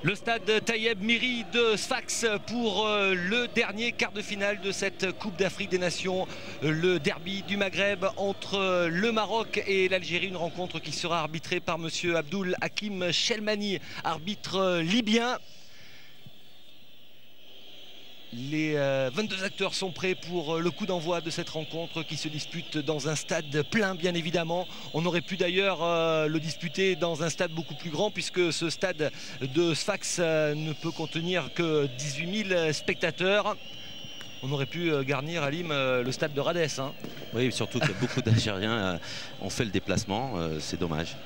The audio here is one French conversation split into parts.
Le stade Tayeb Miri de Sfax pour le dernier quart de finale de cette Coupe d'Afrique des Nations. Le derby du Maghreb entre le Maroc et l'Algérie. Une rencontre qui sera arbitrée par monsieur Abdul Hakim Chelmani, arbitre libyen. Les 22 acteurs sont prêts pour le coup d'envoi de cette rencontre qui se dispute dans un stade plein, bien évidemment. On aurait pu d'ailleurs le disputer dans un stade beaucoup plus grand, puisque ce stade de Sfax ne peut contenir que 18 000 spectateurs. On aurait pu garnir, Halim, le stade de Radès. Hein. Oui, surtout que beaucoup d'Algériens ont fait le déplacement. C'est dommage.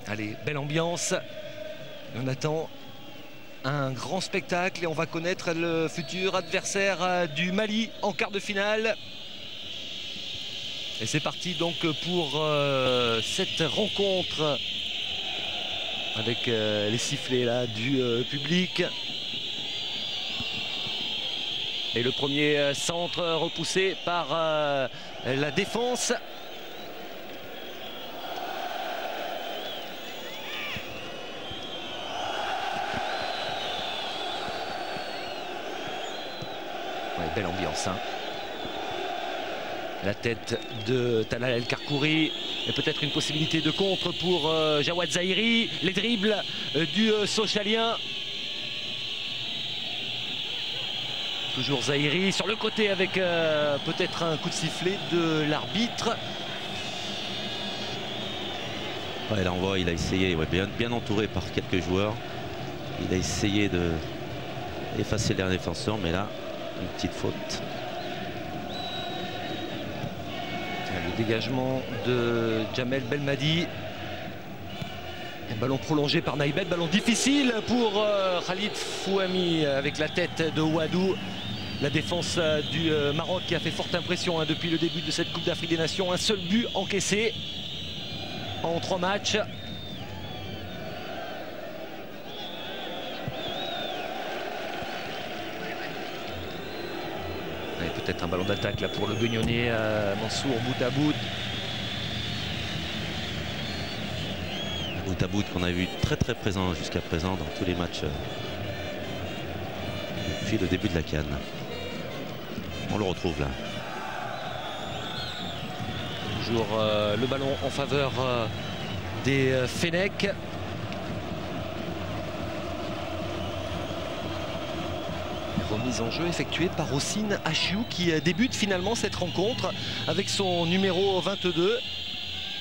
Allez, belle ambiance. On attend un grand spectacle et on va connaître le futur adversaire du Mali en quart de finale. Et c'est parti donc pour cette rencontre avec les sifflets là du public. Et le premier centre repoussé par la défense. Ouais, belle ambiance. Hein. La tête de Talal El Karkouri. Et peut-être une possibilité de contre pour Jawad Zahiri. Les dribbles du Sochalien. Toujours Zahiri sur le côté avec peut-être un coup de sifflet de l'arbitre. Ouais, là on voit, il a essayé, ouais, bien entouré par quelques joueurs. Il a essayé de effacer les défenseurs, mais là, une petite faute. Le dégagement de Jamel Belmadi. Un ballon prolongé par Naïbet, ballon difficile pour Khalid Fouhami avec la tête de Ouadou. La défense du Maroc qui a fait forte impression depuis le début de cette Coupe d'Afrique des Nations. Un seul but encaissé en 3 matchs. Peut-être un ballon d'attaque là pour le Guignonais Mansour Boutabout. Boutabout qu'on a vu très présent jusqu'à présent dans tous les matchs depuis le début de la CAN. On le retrouve là. Toujours le ballon en faveur des Fennecs. Remise en jeu effectuée par Houssine Achiou qui débute finalement cette rencontre avec son numéro 22.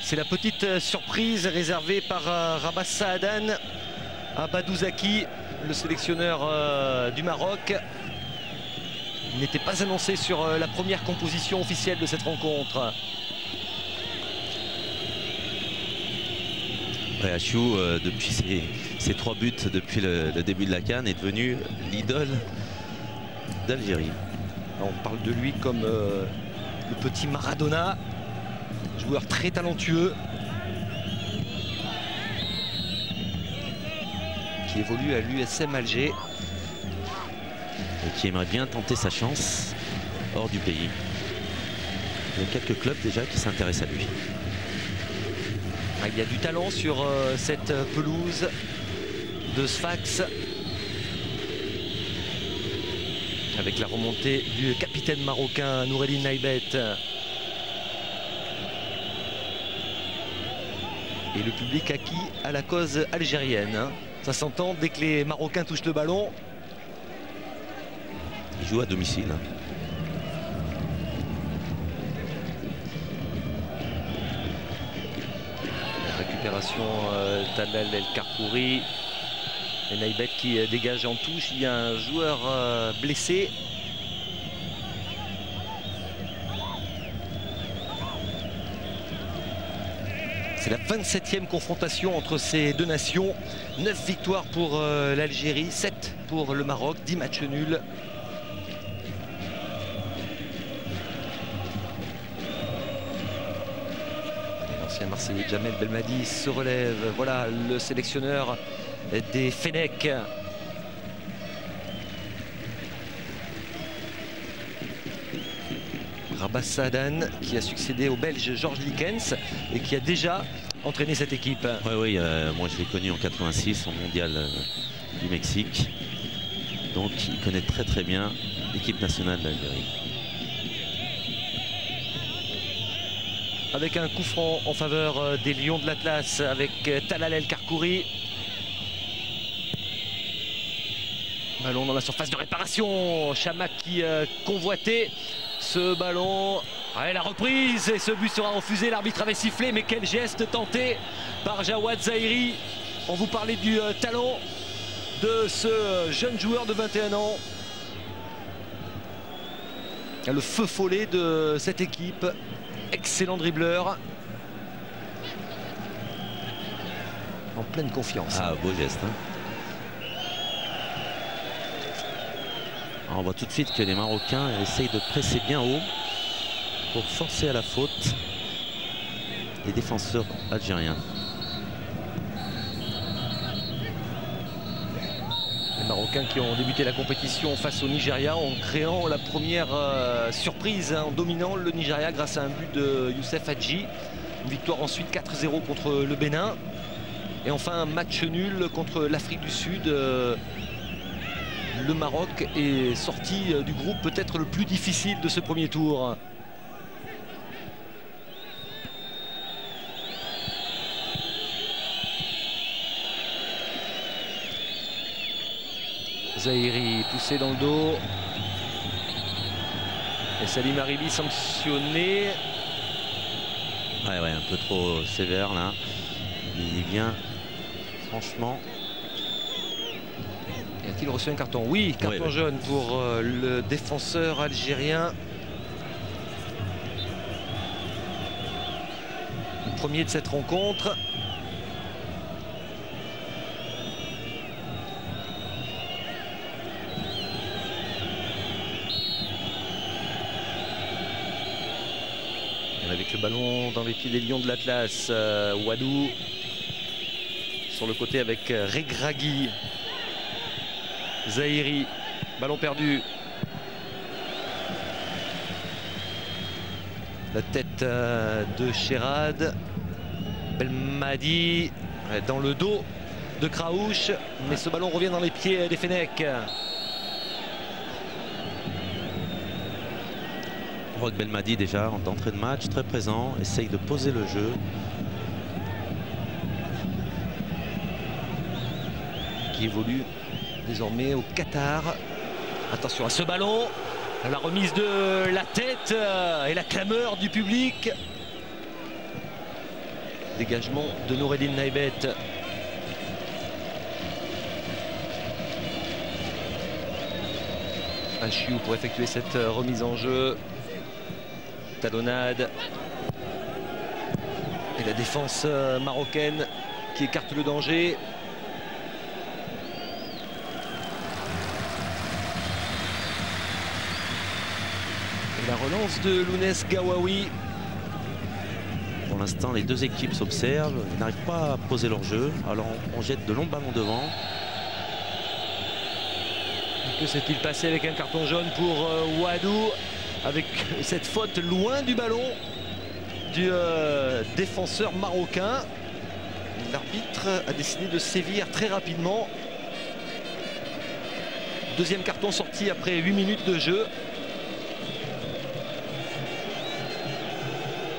C'est la petite surprise réservée par Rabah Saadan à Badouzaki, le sélectionneur du Maroc. Il n'était pas annoncé sur la première composition officielle de cette rencontre. Ouais, Achiou, depuis ses 3 buts depuis le début de la CAN, est devenu l'idole d'Algérie. On parle de lui comme le petit Maradona, joueur très talentueux qui évolue à l'USM Alger et qui aimerait bien tenter sa chance hors du pays. Il y a quelques clubs déjà qui s'intéressent à lui. Il y a du talent sur cette pelouse de Sfax. Avec la remontée du capitaine marocain Noureddine Naïbet. Et le public acquis à la cause algérienne. Hein. Ça s'entend dès que les Marocains touchent le ballon. Il joue à domicile. Hein. Récupération Talal El Karkouri. Et Naïbet qui dégage en touche. Il y a un joueur blessé. C'est la 27e confrontation entre ces deux nations. 9 victoires pour l'Algérie, 7 pour le Maroc, 10 matchs nuls. L'ancien Marseillais Jamel Belmadi se relève. Voilà le sélectionneur des Fennecs. Rabah Saadan qui a succédé au Belge Georges Likens et qui a déjà entraîné cette équipe. Oui, moi je l'ai connu en 86 au mondial du Mexique. Donc il connaît très très bien l'équipe nationale d'Algérie. Avec un coup franc en faveur des Lions de l'Atlas avec Talal El Karkouri. Ballon dans la surface de réparation. Chamakh qui convoitait ce ballon. Ouais, la reprise et ce but sera refusé. L'arbitre avait sifflé, mais quel geste tenté par Jawad Zahiri. On vous parlait du talent de ce jeune joueur de 21 ans. Le feu follet de cette équipe. Excellent dribbleur. En pleine confiance. Ah, beau geste. Hein. Alors, on voit tout de suite que les Marocains essayent de presser bien haut pour forcer à la faute les défenseurs algériens. Les Marocains qui ont débuté la compétition face au Nigeria en créant la première surprise, en dominant le Nigeria grâce à un but de Youssef Hadji. Une victoire ensuite 4-0 contre le Bénin. Et enfin un match nul contre l'Afrique du Sud. Le Maroc est sorti du groupe peut-être le plus difficile de ce premier tour. Zahiri poussé dans le dos. Et Salim Haribi sanctionné. Ouais, un peu trop sévère là. Il vient franchement. A-t-il reçu un carton? Oui, carton jaune pour le défenseur algérien. Le premier de cette rencontre. Avec le ballon dans les pieds des Lions de l'Atlas, Wadou sur le côté avec Regragui. Zahiri, ballon perdu. La tête de Cherad. Belmadi dans le dos de Kraouch, mais ce ballon revient dans les pieds des Fennecs. Rod Belmadi déjà en entrée de match, très présent, essaye de poser le jeu. Qui évolue désormais au Qatar. Attention à ce ballon. La remise de la tête et la clameur du public. Dégagement de Noureddine Naibet. Achiou pour effectuer cette remise en jeu. Talonnade. Et la défense marocaine qui écarte le danger. Et la relance de Lounès Gawawi. Pour l'instant, les deux équipes s'observent, ils n'arrivent pas à poser leur jeu. Alors on jette de longs ballons devant. Que s'est-il passé avec un carton jaune pour Wadou, avec cette faute loin du ballon du défenseur marocain. L'arbitre a décidé de sévir très rapidement. Deuxième carton sorti après 8 minutes de jeu.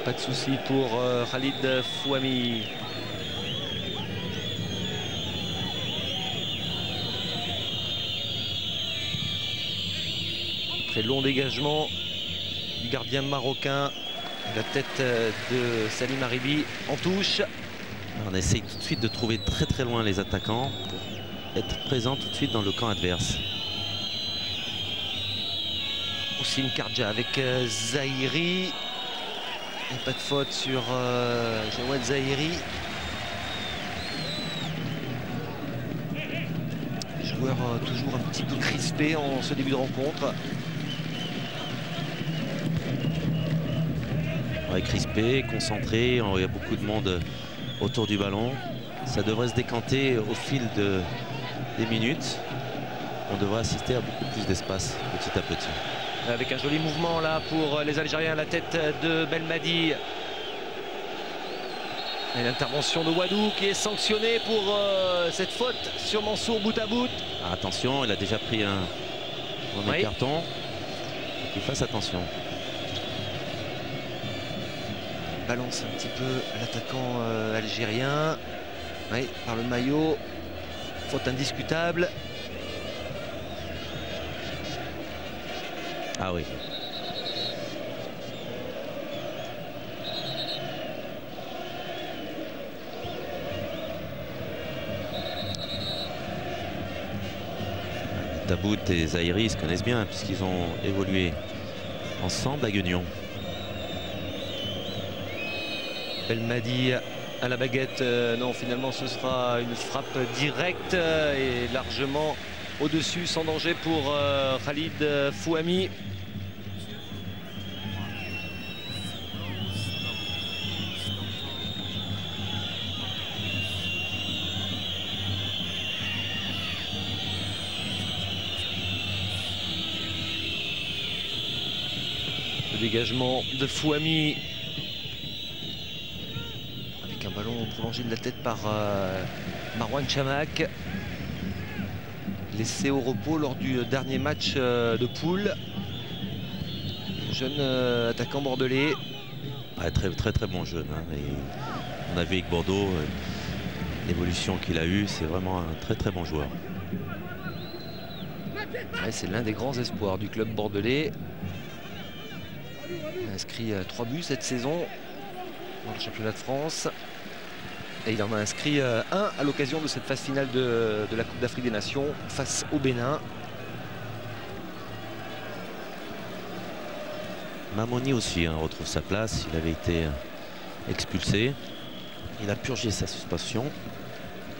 Pas de souci pour Khalid Fouami. Très long dégagement du gardien marocain. La tête de Salim Haribi en touche. On essaye tout de suite de trouver très très loin les attaquants pour être présent tout de suite dans le camp adverse. Houssine Kardja avec Zahiri. Et pas de faute sur Jawad Zahiri. Joueur toujours un petit peu crispé en ce début de rencontre. Ouais, crispé, concentré, il y a beaucoup de monde autour du ballon. Ça devrait se décanter au fil des minutes. On devrait assister à beaucoup plus d'espace petit à petit. Avec un joli mouvement là pour les Algériens, la tête de Belmadi. Et l'intervention de Wadou qui est sanctionnée pour cette faute sur Mansour Boutabout. Ah, attention, il a déjà pris un premier carton. Qu'il fasse attention. Balance un petit peu l'attaquant algérien. Oui, par le maillot. Faute indiscutable. Ah oui. Tabout et Zahiri se connaissent bien puisqu'ils ont évolué ensemble à Guignon. Belmadi à la baguette. Non, finalement ce sera une frappe directe et largement au-dessus, sans danger pour Khalid Fouhami. Le dégagement de Fouhami. Avec un ballon prolongé de la tête par Marwan Chamakh. Laissé au repos lors du dernier match de poule. Jeune attaquant bordelais. Ah, très bon jeune. Hein. Et on a vu avec Bordeaux l'évolution qu'il a eue. C'est vraiment un très bon joueur. Ouais, c'est l'un des grands espoirs du club bordelais. Il a inscrit 3 buts cette saison dans le championnat de France. Et il en a inscrit un à l'occasion de cette phase finale de la Coupe d'Afrique des Nations face au Bénin. Mamoni aussi retrouve sa place. Il avait été expulsé. Il a purgé sa suspension.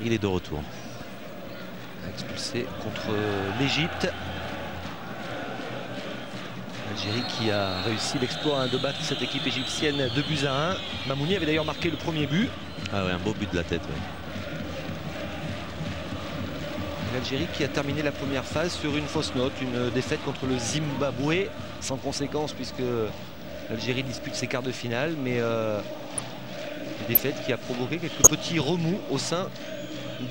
Il est de retour. Expulsé contre l'Égypte. L'Algérie qui a réussi l'exploit de battre cette équipe égyptienne 2-1. Mamouni avait d'ailleurs marqué le premier but. Ah ouais, un beau but de la tête. Ouais. L'Algérie qui a terminé la première phase sur une fausse note, une défaite contre le Zimbabwe, sans conséquence puisque l'Algérie dispute ses quarts de finale, mais une défaite qui a provoqué quelques petits remous au sein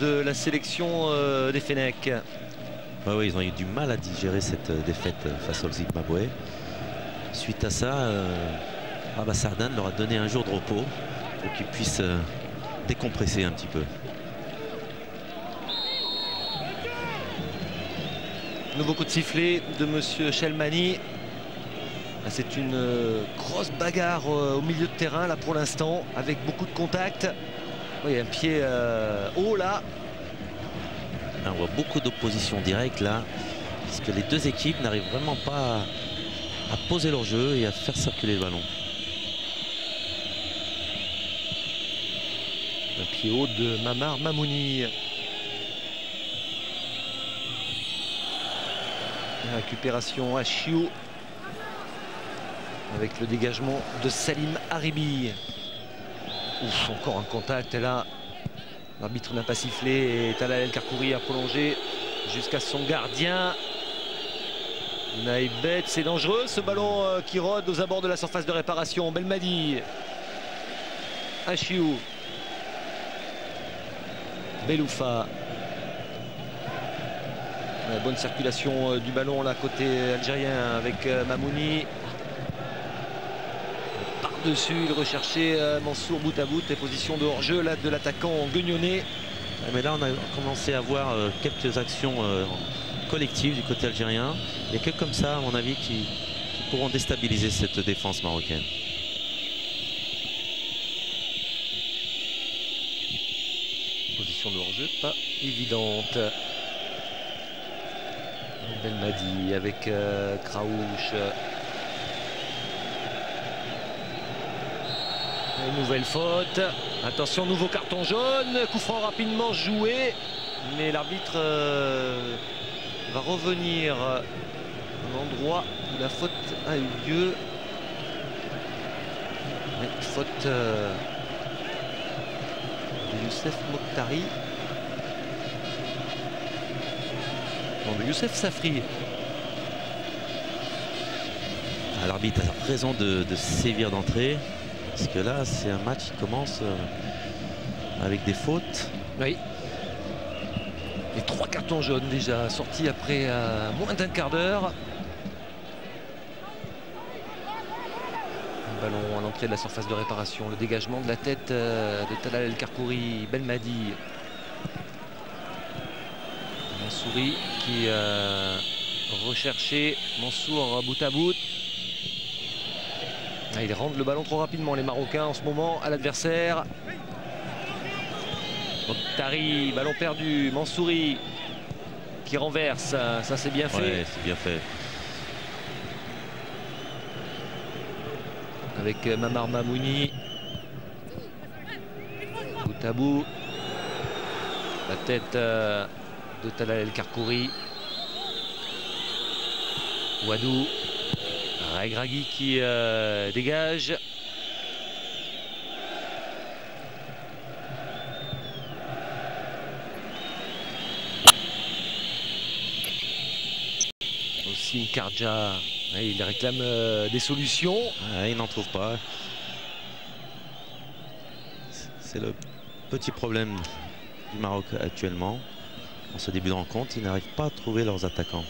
de la sélection des Fennecs. Ouais, ils ont eu du mal à digérer cette défaite face au Zimbabwe. Suite à ça, Sardan leur a donné un jour de repos pour qu'ils puissent décompresser un petit peu. Nouveau coup de sifflet de monsieur Chelmani. C'est une grosse bagarre au milieu de terrain là pour l'instant, avec beaucoup de contacts. Oui, un pied haut là. On voit beaucoup d'opposition directe là, puisque les deux équipes n'arrivent vraiment pas à poser leur jeu et à faire circuler le ballon. Un pied haut de Mamar Mamouni. La récupération à Chiou avec le dégagement de Salim Haribi. Ouf, encore un contact et là l'arbitre n'a pas sifflé et Talal El Karkouri a prolongé jusqu'à son gardien. Naïbet, c'est dangereux ce ballon qui rôde aux abords de la surface de réparation. Belmadi, Achiou, Beloufa. La bonne circulation du ballon là côté algérien avec Mamouni. Par-dessus, il recherchait Mansour Boutabout, les positions de hors-jeu là de l'attaquant guignonais. Mais là on a commencé à voir quelques actions collectives du côté algérien. Il y a que comme ça à mon avis qui pourront déstabiliser cette défense marocaine. Position de hors-jeu pas évidente. Belmadi avec Kraouch. Une nouvelle faute. Attention, nouveau carton jaune. Coup franc rapidement joué. Mais l'arbitre va revenir à l'endroit où la faute a eu lieu. Ouais, faute de Youssef Mokhtari. Non, de Youssef Safri. L'arbitre a raison de sévir d'entrée. Parce que là, c'est un match qui commence avec des fautes. Oui. Les 3 cartons jaunes déjà sortis après moins d'un quart d'heure. Un ballon à l'entrée de la surface de réparation. Le dégagement de la tête de Talal El Karkouri. Belmadi. Mansouri qui recherchait Mansour bout à bout. Ah, ils rendent le ballon trop rapidement les Marocains en ce moment à l'adversaire. Tari, ballon perdu, Mansouri qui renverse, ça c'est bien fait. Ouais, c'est bien fait. Avec Mamar Mamouni. Bout à bout. La tête de Talal El Karkouri. Wadou. Regragui qui dégage. Aussi Karja. Il réclame des solutions. Ah, il n'en trouve pas. C'est le petit problème du Maroc actuellement. En ce début de rencontre, ils n'arrivent pas à trouver leurs attaquants.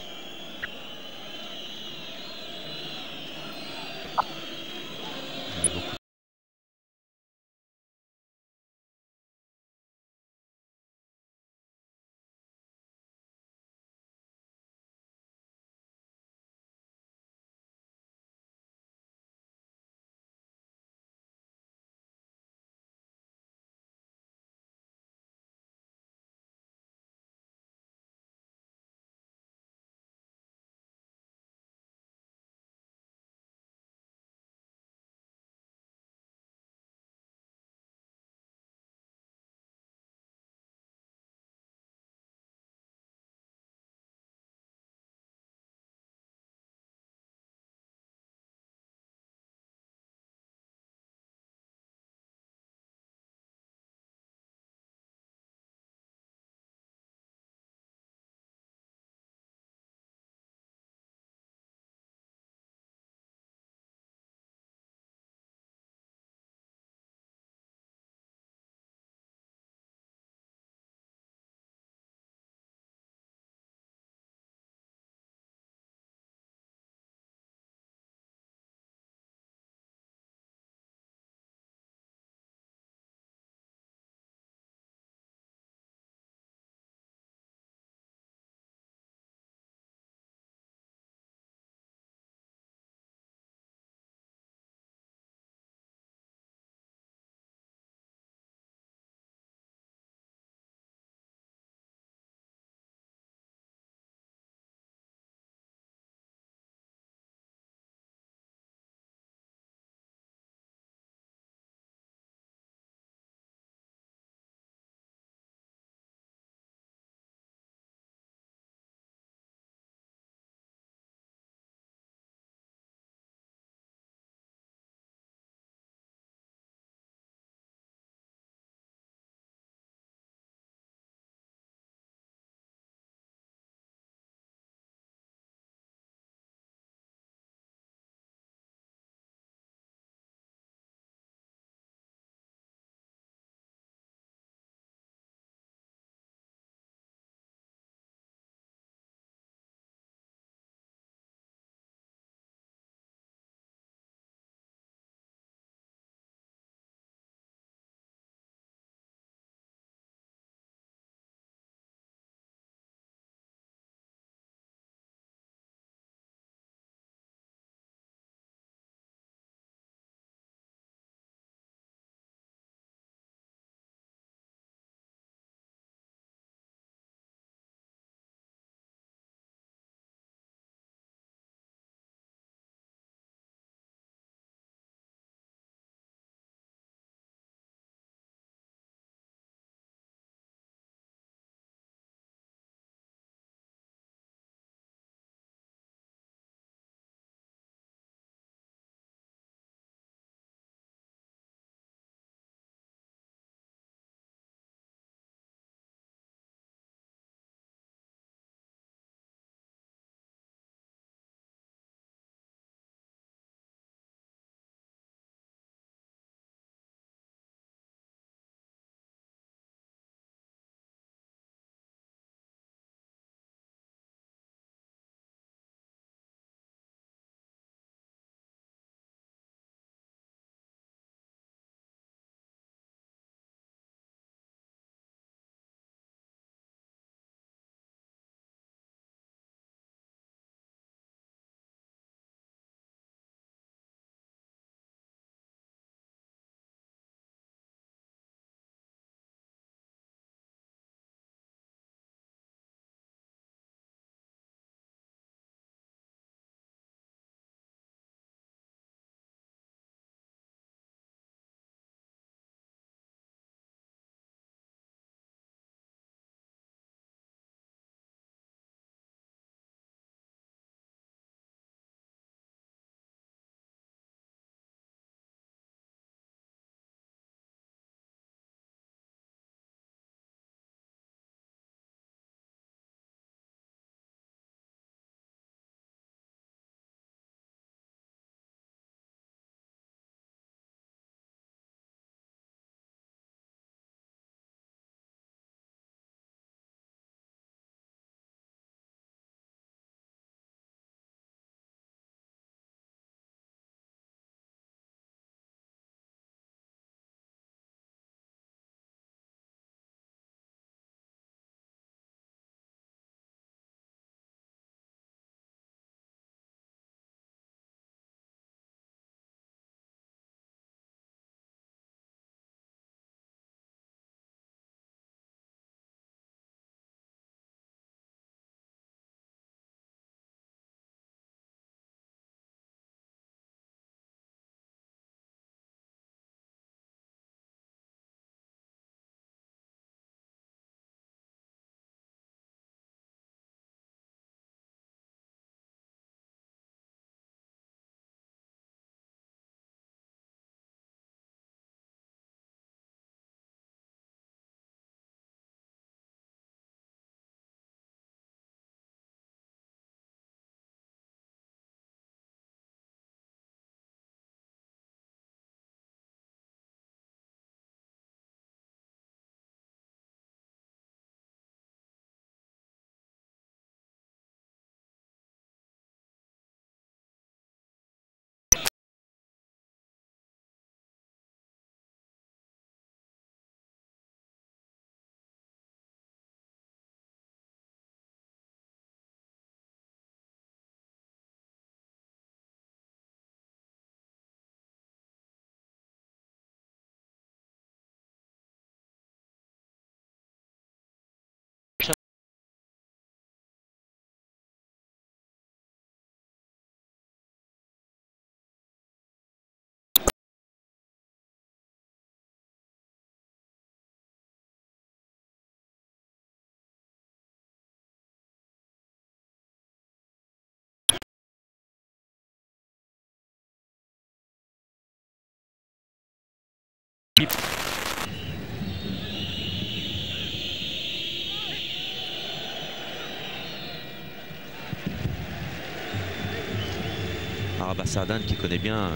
Rabah Sardane qui connaît bien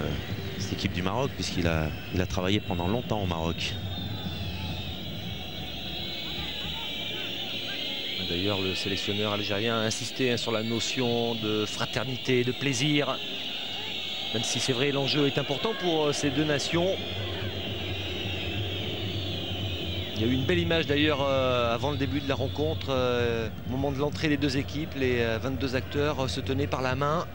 cette équipe du Maroc puisqu'il a travaillé pendant longtemps au Maroc. D'ailleurs, le sélectionneur algérien a insisté sur la notion de fraternité, de plaisir. Même si c'est vrai, l'enjeu est important pour ces deux nations. Il y a eu une belle image d'ailleurs avant le début de la rencontre. Au moment de l'entrée des deux équipes, les 22 acteurs se tenaient par la main.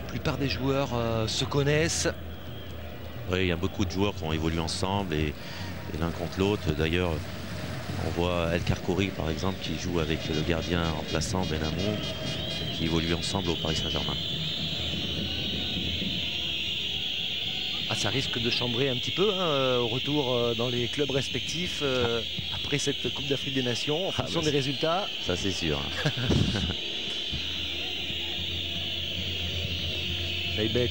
La plupart des joueurs se connaissent. Oui, il y a beaucoup de joueurs qui ont évolué ensemble et l'un contre l'autre. D'ailleurs, on voit El Karkouri par exemple qui joue avec le gardien remplaçant Benamou, qui évoluent ensemble au Paris Saint-Germain. Ah, ça risque de chambrer un petit peu au retour dans les clubs respectifs après cette Coupe d'Afrique des Nations en fonction des résultats. Ça c'est sûr. Naibet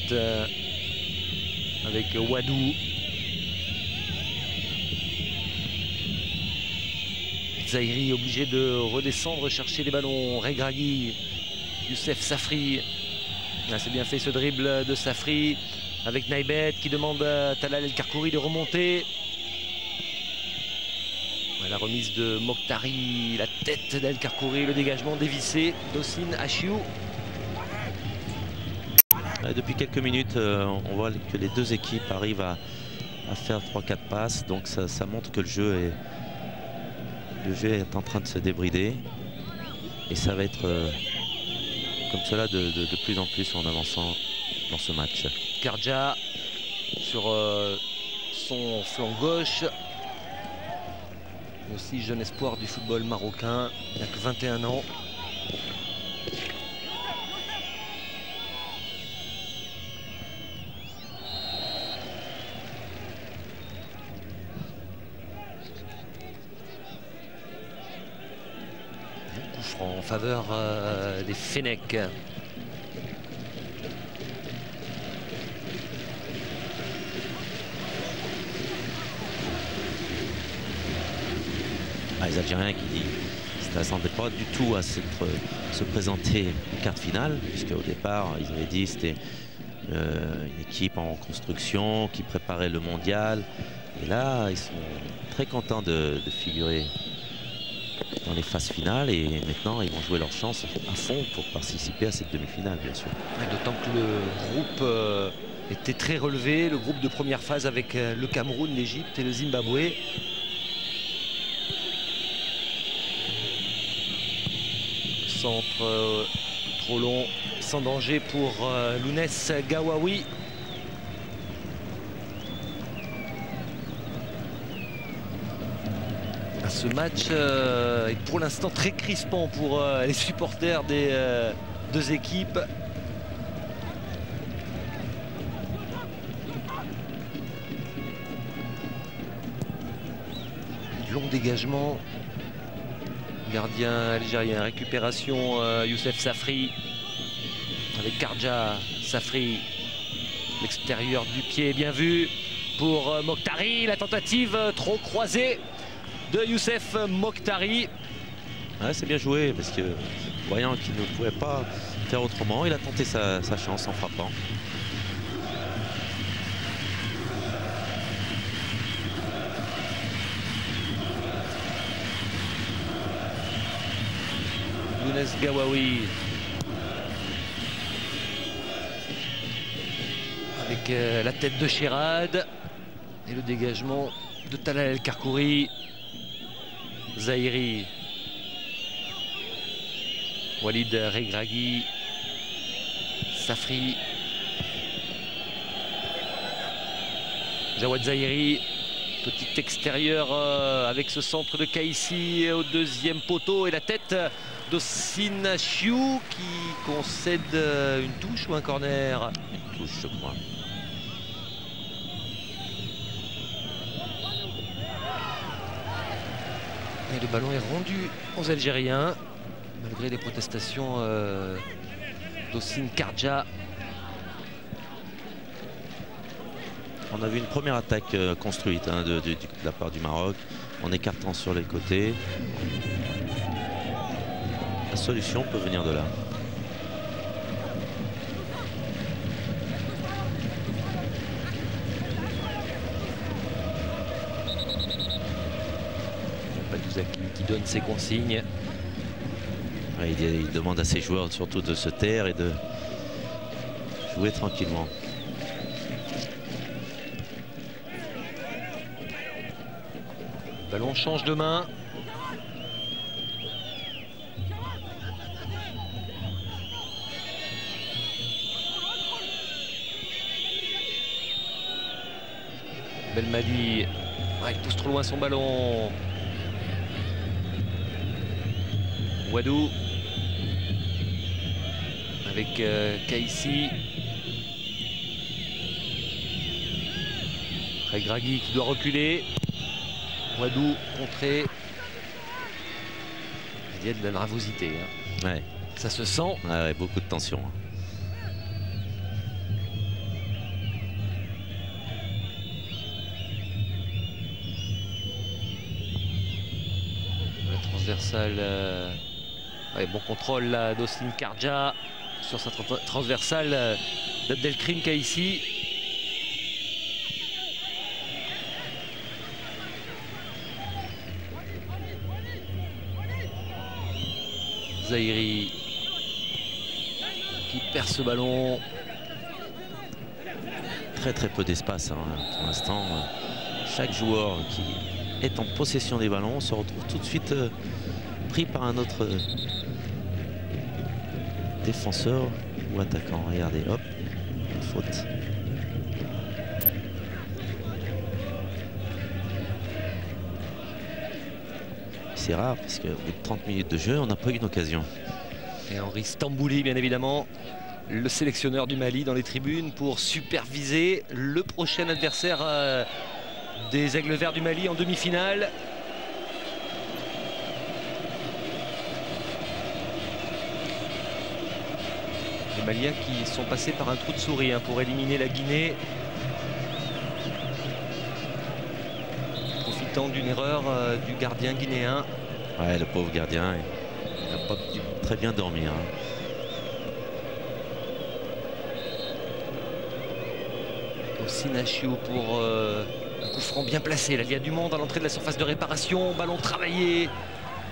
avec Wadou. Zahiri obligé de redescendre chercher les ballons. Regragui, Youssef Safri. Ah, c'est bien fait ce dribble de Safri avec Naibet qui demande à Talal El Karkouri de remonter. La remise de Mokhtari, la tête d'El Karkouri, le dégagement dévissé d'Hossein Achiou. Depuis quelques minutes, on voit que les deux équipes arrivent à faire 3-4 passes. Donc ça montre que le jeu est en train de se débrider. Et ça va être comme cela de plus en plus en avançant dans ce match. Kardja sur son flanc gauche. Aussi jeune espoir du football marocain. Il n'a que 21 ans. Coup franc en faveur des Fennecs. Les Algériens qui ne s'attendaient pas du tout à se présenter en quart de finale, puisque au départ ils avaient dit que c'était une équipe en construction qui préparait le mondial. Et là ils sont très contents de figurer dans les phases finales et maintenant ils vont jouer leur chance à fond pour participer à cette demi-finale bien sûr. D'autant que le groupe était très relevé, le groupe de première phase avec le Cameroun, l'Égypte et le Zimbabwe. Centre trop long, sans danger pour Lounès Gawawi. Ce match est pour l'instant très crispant pour les supporters des deux équipes. Long dégagement. Gardien algérien, récupération Youssef Safri avec Kardja, Safri, l'extérieur du pied bien vu pour Mokhtari, la tentative trop croisée de Youssef Mokhtari. Ouais, c'est bien joué parce que voyant qu'il ne pouvait pas faire autrement, il a tenté sa chance en frappant. Lounès Gawawi avec la tête de Chérad et le dégagement de Talal El Karkouri. Zahiri, Walid Regragui, Safri, Jawad Zahiri, petit extérieur avec ce centre de Kaissi au deuxième poteau et la tête d'Hossein Achiou qui concède une touche ou un corner? Une touche je crois. Et le ballon est rendu aux Algériens, malgré les protestations d'Hossein Kardja. On a vu une première attaque construite hein, de la part du Maroc, en écartant sur les côtés. La solution peut venir de là. Paduzaki qui donne ses consignes. Ouais, il demande à ses joueurs surtout de se taire et de jouer tranquillement. Le ballon change de main. Belmadi, il pousse trop loin son ballon. Wadou avec Kaissi. Regragui qui doit reculer. Wadou contré. Il y a de la nervosité. Hein. Ouais. Ça se sent. Ouais, beaucoup de tension. La transversale. Ouais, bon contrôle là d'Austin Kardja sur sa transversale d'Abdelkrim Kaissi. Zahiri qui perd ce ballon. Très peu d'espace hein, pour l'instant. Chaque joueur qui est en possession des ballons se retrouve tout de suite pris par un autre défenseur ou attaquant. Regardez, hop, une faute. C'est rare parce qu'au bout de 30 minutes de jeu, on n'a pas eu une occasion. Et Henri Stambouli, bien évidemment, le sélectionneur du Mali dans les tribunes pour superviser le prochain adversaire des Aigles Verts du Mali en demi-finale. Les Maliens qui sont passés par un trou de souris hein, pour éliminer la Guinée. Profitant d'une erreur du gardien guinéen. Ouais, le pauvre gardien, il n'a pas pu très bien dormir. Hein. Sinachiou pour un coup franc bien placé. Là, il y a du monde à l'entrée de la surface de réparation. Ballon travaillé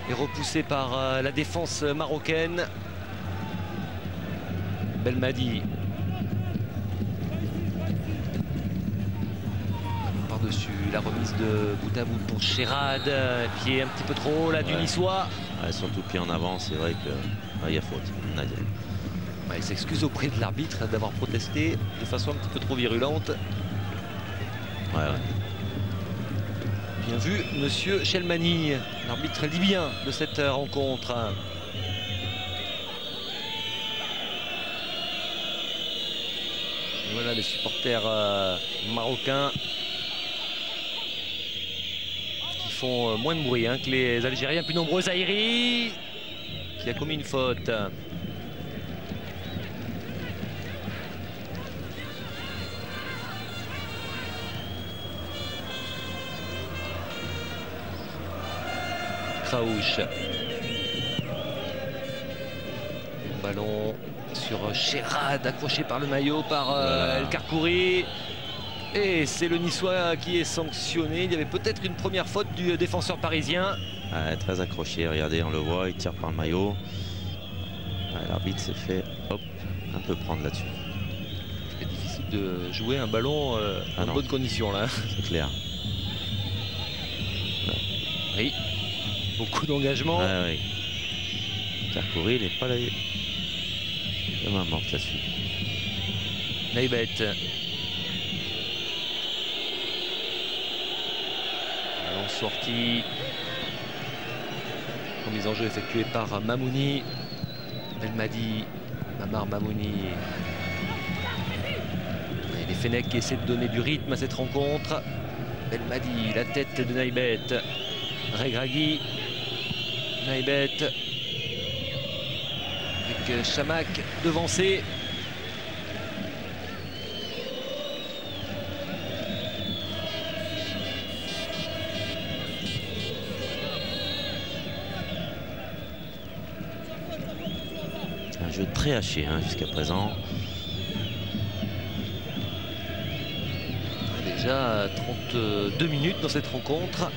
et repoussé par la défense marocaine. Belmadi. Par-dessus la remise de bout à bout pour Chérad. Pied un petit peu trop haut là du Niçois. Ouais, surtout pied en avant, c'est vrai qu'il y a faute. Il s'excuse auprès de l'arbitre d'avoir protesté de façon un petit peu trop virulente. Ouais. Bien vu, monsieur Chelmani, l'arbitre libyen de cette rencontre. Et voilà les supporters marocains qui font moins de bruit que les Algériens plus nombreux. Zahiri qui a commis une faute. Kraouch. Ballon sur Chérad, accroché par le maillot par El Karkouri. Et c'est le Niçois qui est sanctionné. Il y avait peut-être une première faute du défenseur parisien. Ouais, très accroché, regardez, on le voit, il tire par le maillot. Ouais, l'arbitre s'est fait un peu prendre là-dessus. C'est difficile de jouer un ballon en bonne condition là. C'est clair. Oui. Beaucoup d'engagement. Oui. Karkouri, il n'est pas là. Il main morte là-dessus. Naïbet. Ballon sorti. Remise en jeu effectuée par Mamouni. Belmadi. Mamar Mamouni. Et les Fennecs qui essaient de donner du rythme à cette rencontre. Belmadi, la tête de Naïbet. Regragui. Naïbet avec Chamak devancé. jeu très haché hein, jusqu'à présent. Déjà 32 minutes dans cette rencontre.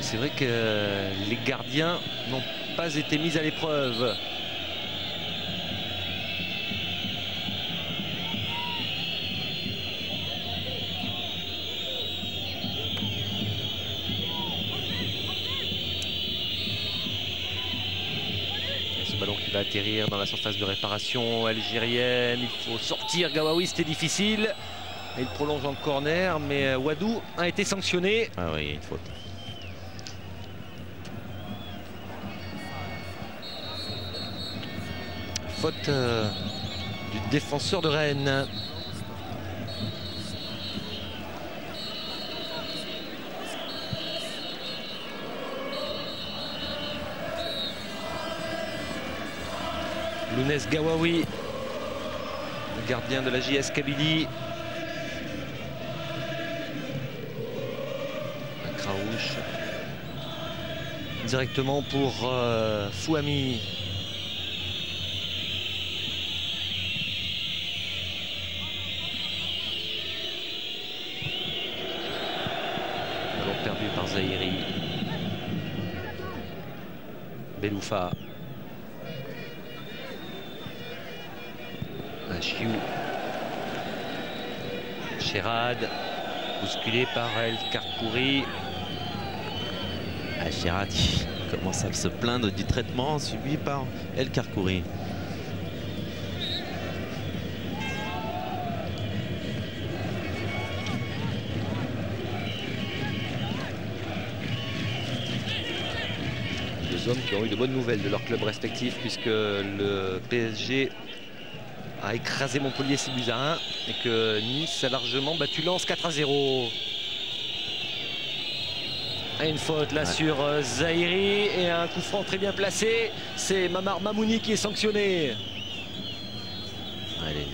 C'est vrai que les gardiens n'ont pas été mis à l'épreuve. Ballon qui va atterrir dans la surface de réparation algérienne. Il faut sortir Gawawi, c'était difficile. Et il prolonge en corner, mais Wadou a été sanctionné. Ah oui, il y a une faute. Faute du défenseur de Rennes. Lounès Gawawi, le gardien de la JS Kabylie. Kraouch. Directement pour Fouami. Ballon perdu par Zahiri. Beloufa. Achiou. Sherrad, bousculé par El Karkouri. Sherrad commence à se plaindre du traitement subi par El Karkouri. Deux hommes qui ont eu de bonnes nouvelles de leurs clubs respectifs, puisque le PSG a écrasé Montpellier 6-1 et que Nice a largement battu Lens 4-0. Et une faute là sur Zahiri et un coup franc très bien placé. C'est Mamar Mamouni qui est sanctionné. Allez.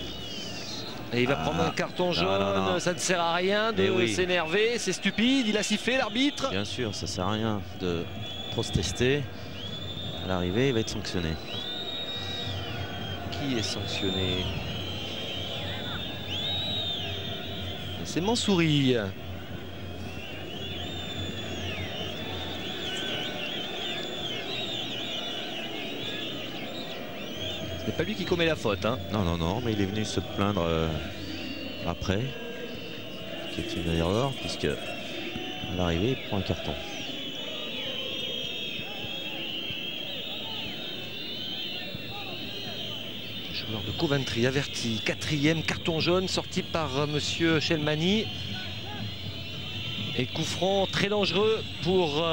Et il va prendre un carton jaune. Non. Ça ne sert à rien de s'énerver. C'est stupide. Il a sifflé l'arbitre. Bien sûr, ça sert à rien de protester. À l'arrivée, il va être sanctionné. Qui est sanctionné? C'est Mansouri. Ce n'est pas lui qui commet la faute. Hein. Non, non, non, mais il est venu se plaindre après. Qui est une erreur, puisque à l'arrivée, il prend un carton. Joueur de Coventry averti, 4e carton jaune sorti par monsieur Chelmani. Et coup franc très dangereux pour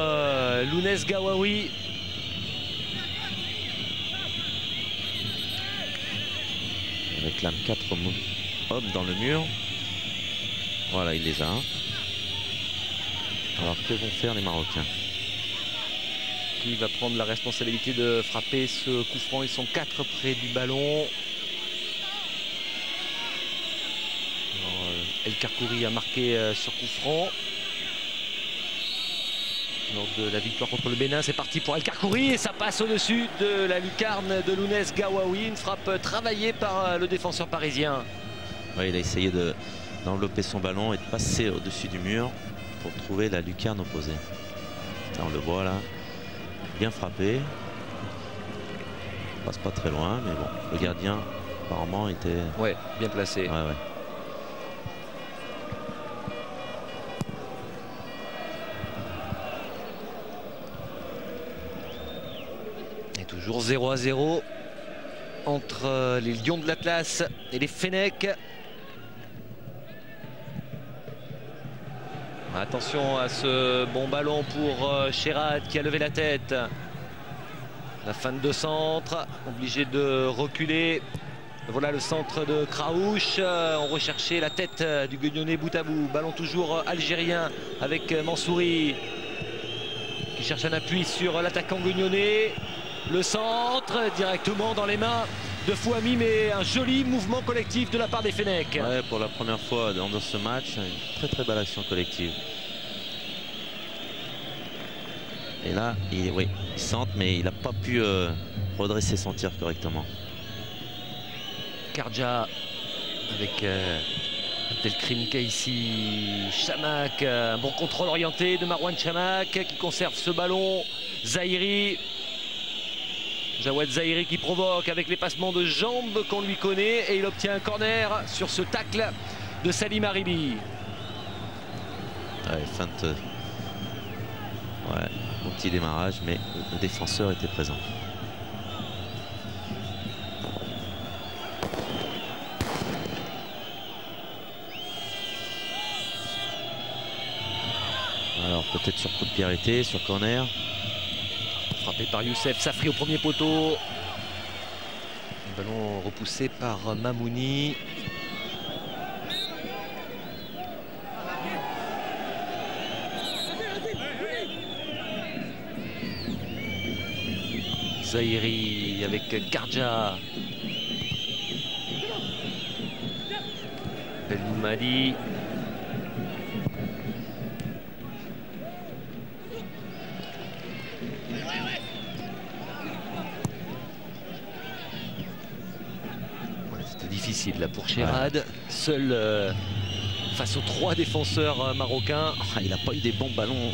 Lounès Gawawi. Il réclame 4 hommes dans le mur. Voilà, il les a. Alors que vont faire les Marocains? Qui va prendre la responsabilité de frapper ce coup franc? Ils sont 4 près du ballon. El Karkouri a marqué sur coup franc. Lors de la victoire contre le Bénin, c'est parti pour El Karkouri et ça passe au-dessus de la lucarne de Lounès Gawawi. Une frappe travaillée par le défenseur parisien. Ouais, il a essayé d'envelopper son ballon et de passer au-dessus du mur pour trouver la lucarne opposée. Là, on le voit là. Bien frappé. Passe pas très loin, mais bon, le gardien apparemment était... Ouais, bien placé. Ouais, ouais. Toujours 0-0 entre les Lions de l'Atlas et les Fennecs. Attention à ce bon ballon pour Sherrad qui a levé la tête. La fin de centre, obligé de reculer. Voilà le centre de Kraouch. On recherchait la tête du Guignonais bout à bout. Ballon toujours algérien avec Mansouri qui cherche un appui sur l'attaquant guignonais. Le centre directement dans les mains de Fouami, mais un joli mouvement collectif de la part des Fennecs. Ouais, pour la première fois dans ce match, une très belle action collective. Et là, il centre, mais il n'a pas pu redresser son tir correctement. Kardja avec Abdelkrim Kaissi, Chamakh, un bon contrôle orienté de Marouane Chamakh qui conserve ce ballon. Zahiri, Jawad Zahiri qui provoque avec les passements de jambes qu'on lui connaît et il obtient un corner sur ce tacle de Salim Haribi. Ouais, feinte. Ouais, bon petit démarrage, mais le défenseur était présent. Alors peut-être sur coup de pied arrêté, sur corner. Frappé par Youssef Safri au premier poteau. Le ballon repoussé par Mamouni. Zahiri avec Kardja. Belmoumadi. C'était difficile là pour Cherad. Seul face aux 3 défenseurs marocains. Il n'a pas eu des bons ballons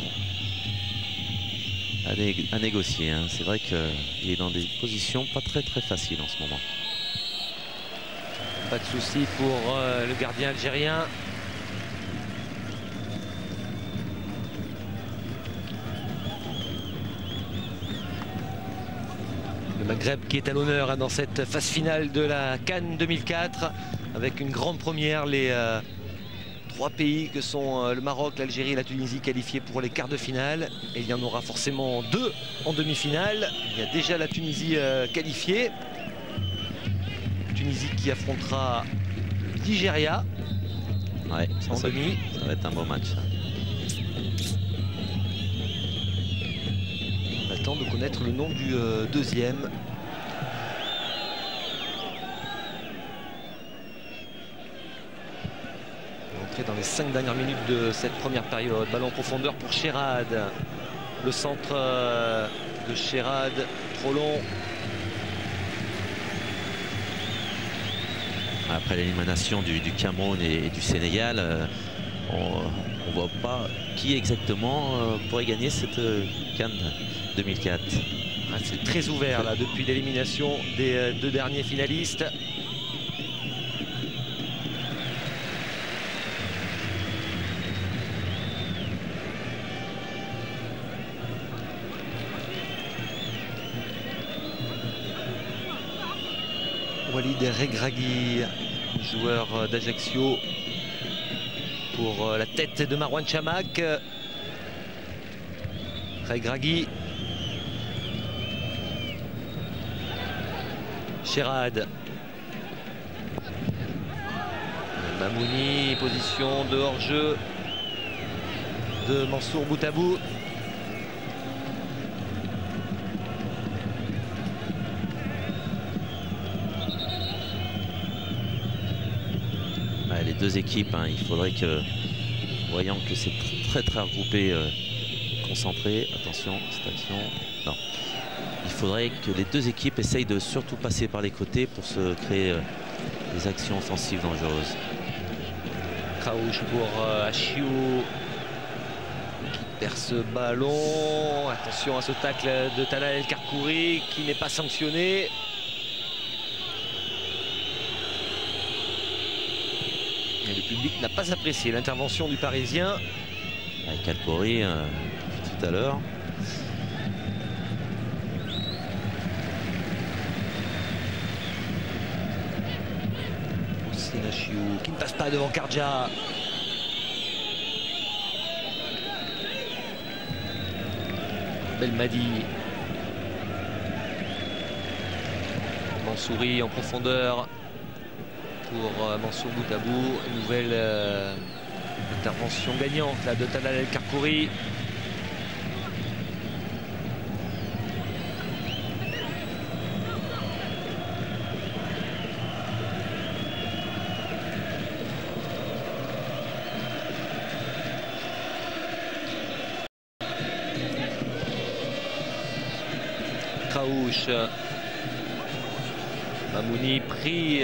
à négocier. Hein. C'est vrai qu'il est dans des positions pas très faciles en ce moment. Pas de souci pour le gardien algérien. Le Maghreb qui est à l'honneur dans cette phase finale de la CAN 2004 avec une grande première. Les 3 pays que sont le Maroc, l'Algérie et la Tunisie qualifiés pour les quarts de finale. Et il y en aura forcément 2 en demi-finale. Il y a déjà la Tunisie qualifiée. Tunisie qui affrontera le Nigeria en demi. Ça va être un beau match. On attend de connaître le nom du deuxième. Entrée dans les 5 dernières minutes de cette première période. Ballon en profondeur pour Cherad. Le centre de Cherad, trop long. Après l'élimination du Cameroun et du Sénégal, on ne voit pas qui exactement pourrait gagner cette CAN 2004. C'est très ouvert là depuis l'élimination des 2 derniers finalistes. Walid Regragui, joueur d'Ajaccio, pour la tête de Marouane Chamakh. Regragui. Cherad. Mamouni, position de hors-jeu de Mansour Boutabou. Les 2 équipes, hein, il faudrait que, voyant que c'est très regroupé, concentré, attention, station, non. Il faudrait que les 2 équipes essayent de surtout passer par les côtés pour se créer des actions offensives dangereuses. Kraouch pour Achiou qui perd ce ballon. Attention à ce tacle de Talal El Karkouri qui n'est pas sanctionné. Et le public n'a pas apprécié l'intervention du Parisien. Avec Karkouri tout à l'heure. Achiou qui ne passe pas devant Kardja. Belmadi. Mansouri en profondeur pour Mansour Boutabou. Une nouvelle intervention gagnante là, de Talal El Karkouri. Kraouch. Mamouni pris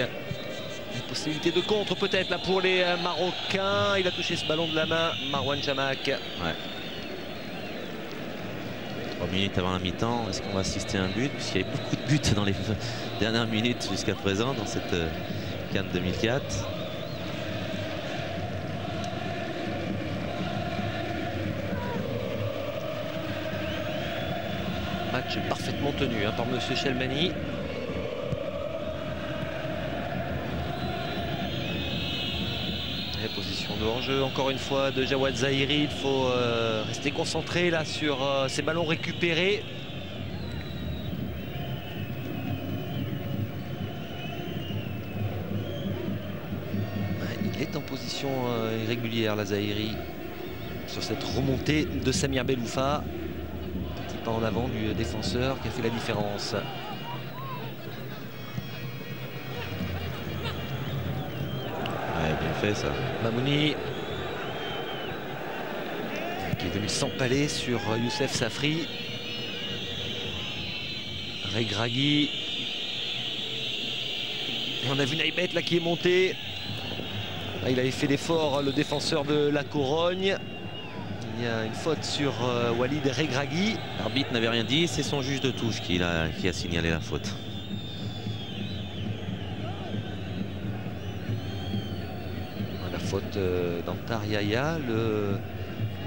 Des possibilités de contre peut-être là pour les Marocains. Il a touché ce ballon de la main, Marouane Chamakh. Ouais. 3 minutes avant la mi-temps, est-ce qu'on va assister à un but? Puisqu'il y a eu beaucoup de buts dans les dernières minutes jusqu'à présent dans cette CAN 2004. Match parfaitement tenu par Monsieur Chelmani. Position de hors-jeu encore une fois de Jawad Zahiri. Il faut rester concentré là sur ces ballons récupérés. Il est en position irrégulière la Zahiri sur cette remontée de Samir Beloufa. Petit pas en avant du défenseur qui a fait la différence. Bien fait ça. Mamouni qui est venu s'empaler sur Youssef Safri. Regragui. Et on a vu Naïbet là qui est monté. Là, il avait fait l'effort, le défenseur de la Corogne. Il y a une faute sur Walid Regragui. L'arbitre n'avait rien dit, c'est son juge de touche qui a signalé la faute. Faute d'Antar Yahya, le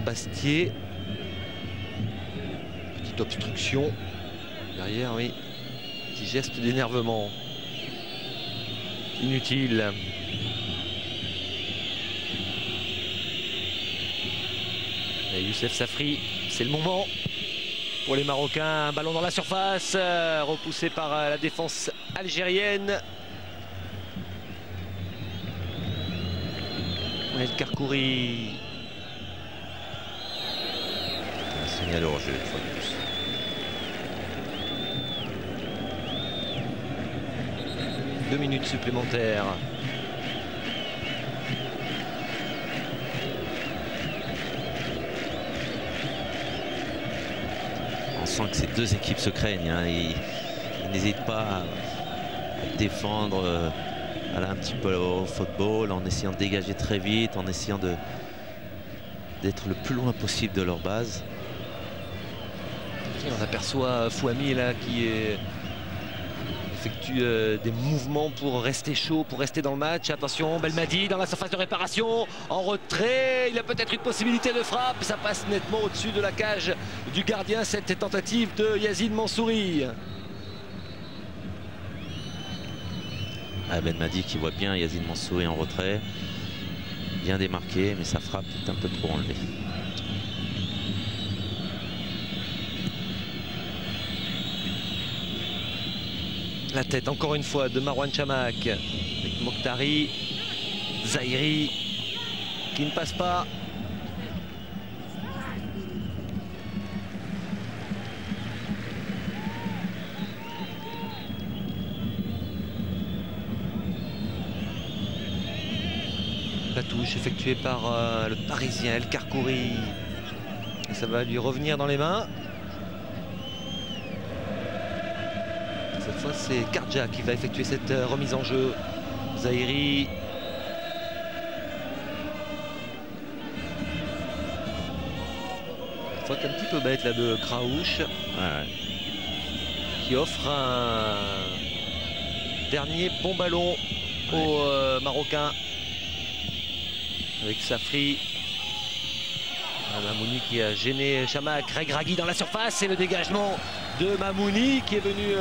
Bastier. Petite obstruction. Derrière, oui. Petit geste d'énervement. Inutile. Et Youssef Safri, c'est le moment pour les Marocains. Un ballon dans la surface, repoussé par la défense algérienne. El Karkouri. Un signal hors jeu une fois de plus. 2 minutes supplémentaires. On sent que ces deux équipes se craignent. Hein. Ils n'hésitent pas à défendre. Voilà, un petit peu au football, en essayant de dégager très vite, en essayant d'être le plus loin possible de leur base. Et on aperçoit Fouami là qui effectue des mouvements pour rester chaud, pour rester dans le match. Attention, Belmadi dans la surface de réparation, en retrait. Il a peut-être une possibilité de frappe. Ça passe nettement au-dessus de la cage du gardien, cette tentative de Yazid Mansouri. Belmadi qui voit bien Yazid Mansouri en retrait, bien démarqué, mais sa frappe est un peu trop enlevée. La tête encore une fois de Marouane Chamakh avec Mokhtari, Zahiri qui ne passe pas. La touche effectuée par le Parisien El Karkouri. Et ça va lui revenir dans les mains. Cette fois, c'est Kardja qui va effectuer cette remise en jeu. Zahiri. Faute un petit peu bête là de Kraouch. Ouais. Qui offre un dernier bon ballon aux Marocains. Avec Safri. Mamouni qui a gêné Chamakh. Regragui dans la surface et le dégagement de Mamouni qui est venu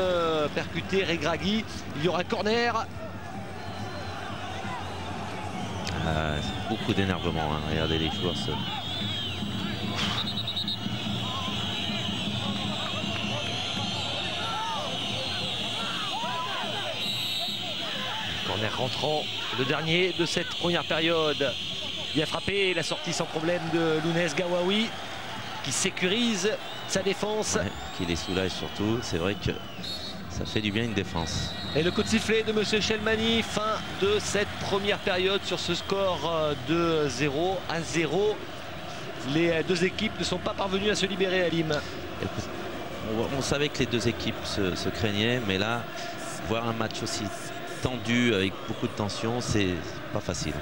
percuter Regragui. Il y aura corner. Beaucoup d'énervement. Hein. Regardez les joueurs. Corner rentrant, le dernier de cette première période. Bien frappé, la sortie sans problème de Lounès Gawawi qui sécurise sa défense. Ouais, qui les soulage surtout. C'est vrai que ça fait du bien une défense. Et le coup de sifflet de Monsieur Chelmani, fin de cette première période sur ce score de 0-0. Les deux équipes ne sont pas parvenues à se libérer à Lim. On savait que les deux équipes se craignaient, mais là, voir un match aussi tendu, avec beaucoup de tension, c'est pas facile.